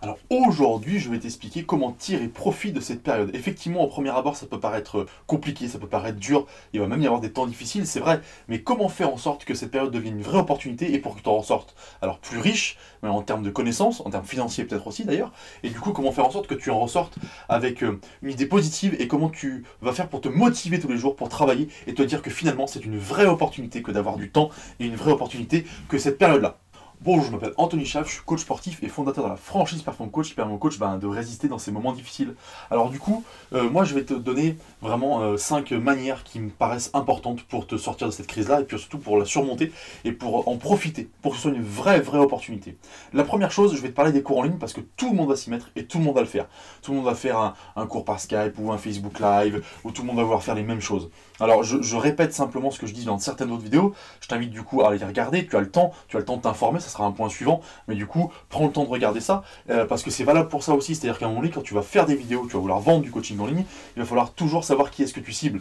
Alors aujourd'hui, je vais t'expliquer comment tirer profit de cette période. Effectivement, au premier abord, ça peut paraître compliqué, ça peut paraître dur, il va même y avoir des temps difficiles, c'est vrai, mais comment faire en sorte que cette période devienne une vraie opportunité et pour que tu en ressortes alors plus riche, mais en termes de connaissances, en termes financiers peut-être aussi d'ailleurs, et du coup, comment faire en sorte que tu en ressortes avec une idée positive et comment tu vas faire pour te motiver tous les jours, pour travailler et te dire que finalement, c'est une vraie opportunité que d'avoir du temps et une vraie opportunité que cette période-là. Bonjour, je m'appelle Anthony Schaaf, je suis coach sportif et fondateur de la franchise Perform Coach qui permet aux coachs de résister dans ces moments difficiles. Alors du coup, moi je vais te donner vraiment 5 manières qui me paraissent importantes pour te sortir de cette crise-là et puis surtout pour la surmonter et pour en profiter, pour que ce soit une vraie opportunité. La première chose, je vais te parler des cours en ligne parce que tout le monde va s'y mettre et tout le monde va le faire. Tout le monde va faire un cours par Skype ou un Facebook Live où tout le monde va vouloir faire les mêmes choses. Alors je répète simplement ce que je dis dans certaines autres vidéos, je t'invite du coup à les regarder, tu as le temps de t'informer, ça sera un point suivant, mais du coup prends le temps de regarder ça, parce que c'est valable pour ça aussi, c'est-à-dire qu'à un moment donné quand tu vas faire des vidéos, tu vas vouloir vendre du coaching en ligne, il va falloir toujours savoir qui est-ce que tu cibles,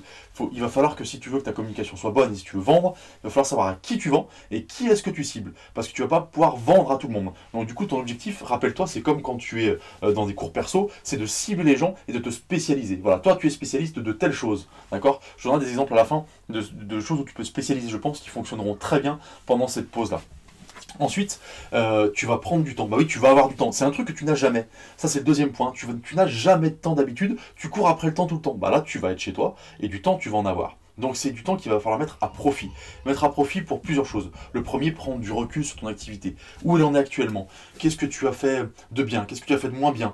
il va falloir que si tu veux que ta communication soit bonne et si tu veux vendre, il va falloir savoir à qui tu vends et qui est-ce que tu cibles, parce que tu vas pas pouvoir vendre à tout le monde. Donc du coup ton objectif, rappelle-toi, c'est comme quand tu es dans des cours perso, c'est de cibler les gens et de te spécialiser. Voilà, toi tu es spécialiste de telle chose, d'accord? Je donnerai des exemples à la fin de choses où tu peux spécialiser, je pense, qui fonctionneront très bien pendant cette pause-là. Ensuite, tu vas prendre du temps. Bah oui, tu vas avoir du temps. C'est un truc que tu n'as jamais. Ça, c'est le deuxième point. Tu n'as jamais de temps d'habitude. Tu cours après le temps tout le temps. Bah là, tu vas être chez toi et du temps, tu vas en avoir. Donc c'est du temps qu'il va falloir mettre à profit. Mettre à profit pour plusieurs choses. Le premier, prendre du recul sur ton activité. Où elle en est actuellement? Qu'est-ce que tu as fait de bien? Qu'est-ce que tu as fait de moins bien?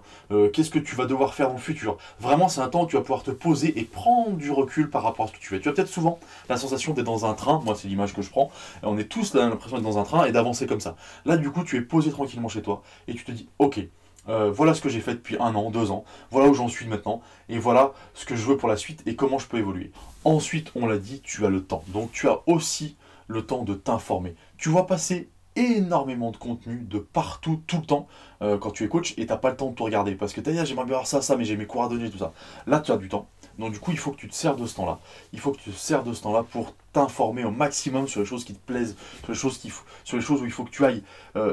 Qu'est-ce que tu vas devoir faire dans le futur? Vraiment, c'est un temps où tu vas pouvoir te poser et prendre du recul par rapport à ce que tu fais. Tu as peut-être souvent la sensation d'être dans un train. Moi, c'est l'image que je prends. On est tous l'impression d'être dans un train et d'avancer comme ça. Là, du coup, tu es posé tranquillement chez toi et tu te dis, ok, voilà ce que j'ai fait depuis 1 an, 2 ans, voilà où j'en suis maintenant, et voilà ce que je veux pour la suite et comment je peux évoluer. Ensuite, on l'a dit, tu as le temps. Donc tu as aussi le temps de t'informer. Tu vas passer énormément de contenu de partout, tout le temps, quand tu es coach, et tu n'as pas le temps de tout regarder. Parce que tu as dit, ah, j'aimerais bien voir ça, mais j'ai mes cours à donner, tout ça. Là, tu as du temps. Donc du coup, il faut que tu te sers de ce temps-là. Il faut que tu te sers de ce temps-là pour t'informer au maximum sur les choses qui te plaisent, sur les choses où il faut que tu ailles.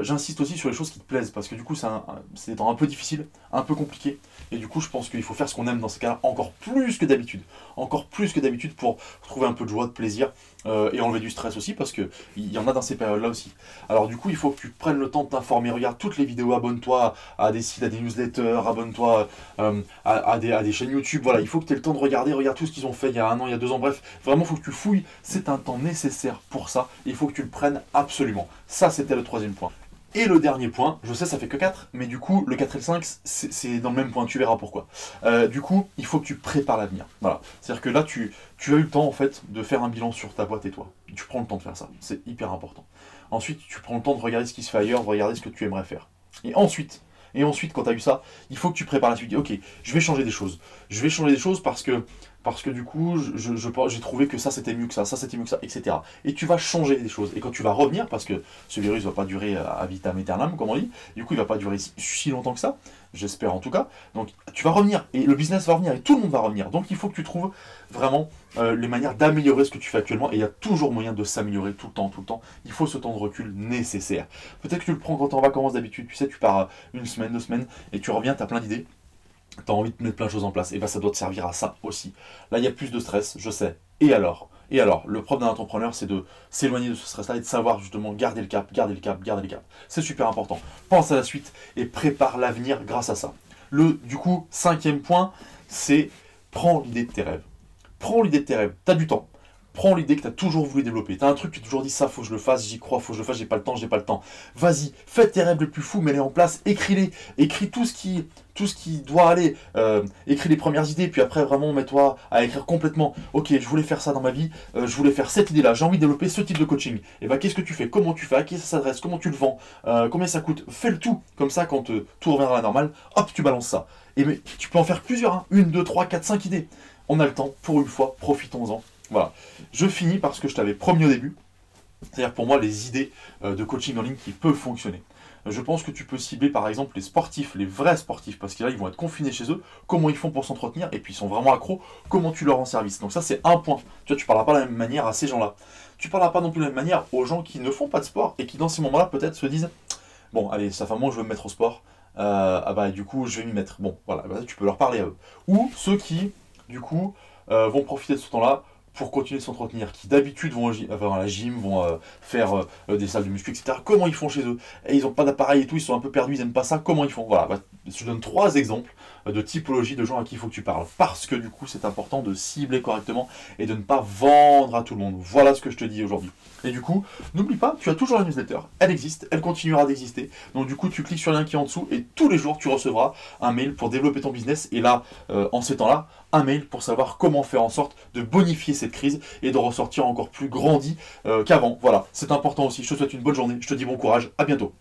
J'insiste aussi sur les choses qui te plaisent, parce que du coup, c'est des temps un peu difficiles, un peu compliqués. Et du coup, je pense qu'il faut faire ce qu'on aime dans ces cas-là encore plus que d'habitude. Encore plus que d'habitude pour trouver un peu de joie, de plaisir, et enlever du stress aussi, parce qu'il y en a dans ces périodes-là aussi. Alors du coup, il faut que tu prennes le temps de t'informer. Regarde toutes les vidéos, abonne-toi à des sites, à des newsletters, abonne-toi à des chaînes YouTube. Voilà, il faut que tu aies le temps de regarder. Regarde tout ce qu'ils ont fait il y a 1 an, il y a 2 ans. Bref, vraiment, il faut que tu fouilles. C'est un temps nécessaire pour ça. Il faut que tu le prennes absolument. Ça, c'était le troisième point. Et le dernier point, je sais ça fait que 4, mais du coup le 4 et le 5 c'est dans le même point, tu verras pourquoi. Du coup, il faut que tu prépares l'avenir. Voilà. C'est-à-dire que là tu as eu le temps en fait de faire un bilan sur ta boîte et toi. Tu prends le temps de faire ça, c'est hyper important. Ensuite, tu prends le temps de regarder ce qui se fait ailleurs, de regarder ce que tu aimerais faire. Et ensuite, quand tu as eu ça, il faut que tu prépares la suite. Ok, je vais changer des choses. Je vais changer des choses parce que du coup, j'ai trouvé que ça c'était mieux que ça c'était mieux que ça, etc. Et tu vas changer des choses. Et quand tu vas revenir, parce que ce virus ne va pas durer à vitam aeternam, comme on dit, du coup il ne va pas durer si longtemps que ça, j'espère en tout cas. Donc tu vas revenir, et le business va revenir, et tout le monde va revenir. Donc il faut que tu trouves vraiment les manières d'améliorer ce que tu fais actuellement, et il y a toujours moyen de s'améliorer tout le temps, tout le temps. Il faut ce temps de recul nécessaire. Peut-être que tu le prends quand tu es en vacances d'habitude, tu sais, tu pars 1 semaine, 2 semaines, et tu reviens, tu as plein d'idées. Tu as envie de mettre plein de choses en place, et bien ça doit te servir à ça aussi. Là, il y a plus de stress, je sais. Et alors, le propre d'un entrepreneur, c'est de s'éloigner de ce stress-là et de savoir justement garder le cap, garder le cap, garder le cap. C'est super important. Pense à la suite et prépare l'avenir grâce à ça. Du coup, 5e point, c'est prends l'idée de tes rêves. Prends l'idée de tes rêves. Tu as du temps. Prends l'idée que tu as toujours voulu développer. Tu as un truc que tu as toujours dit, ça, faut que je le fasse, j'y crois, faut que je le fasse, j'ai pas le temps, j'ai pas le temps. Vas-y, fais tes rêves les plus fous, mets-les en place, écris-les. Écris tout ce qui doit aller. Écris les premières idées, puis après, vraiment, mets-toi à écrire complètement. Ok, je voulais faire ça dans ma vie, je voulais faire cette idée-là, j'ai envie de développer ce type de coaching. Et bah, qu'est-ce que tu fais? Comment tu fais? À qui ça s'adresse? Comment tu le vends? Combien ça coûte? Fais le tout. Comme ça, quand tout reviendra à la normale, hop, tu balances ça. Et mais, tu peux en faire plusieurs, hein. 1, 2, 3, 4, 5 idées. On a le temps, pour une fois, profitons-en. Voilà. Je finis parce que je t'avais promis au début, c'est-à-dire pour moi les idées de coaching en ligne qui peuvent fonctionner. Je pense que tu peux cibler par exemple les sportifs, les vrais sportifs, parce que là ils vont être confinés chez eux, comment ils font pour s'entretenir, et puis ils sont vraiment accros, comment tu leur rends service. Donc ça c'est un point. Tu vois, tu ne parleras pas de la même manière à ces gens-là. Tu ne parleras pas non plus de la même manière aux gens qui ne font pas de sport et qui dans ces moments-là peut-être se disent bon allez, ça fait un moment que je veux me mettre au sport, Ah bah du coup je vais m'y mettre. Bon, voilà, bah, tu peux leur parler à eux. Ou ceux qui, du coup, vont profiter de ce temps-là pour continuer de s'entretenir, qui d'habitude vont enfin, à la gym, vont faire des salles de muscu, etc. Comment ils font chez eux? Et ils n'ont pas d'appareil et tout, ils sont un peu perdus, ils n'aiment pas ça, comment ils font? Voilà, bah, je donne 3 exemples de typologie de gens à qui il faut que tu parles. Parce que du coup, c'est important de cibler correctement et de ne pas vendre à tout le monde. Voilà ce que je te dis aujourd'hui. Et du coup, n'oublie pas, tu as toujours la newsletter, elle existe, elle continuera d'exister. Donc du coup, tu cliques sur le lien qui est en dessous et tous les jours, tu recevras un mail pour développer ton business. Et là, en ces temps-là, un mail pour savoir comment faire en sorte de bonifier cette crise et de ressortir encore plus grandi qu'avant. Voilà, c'est important aussi. Je te souhaite une bonne journée, je te dis bon courage, à bientôt.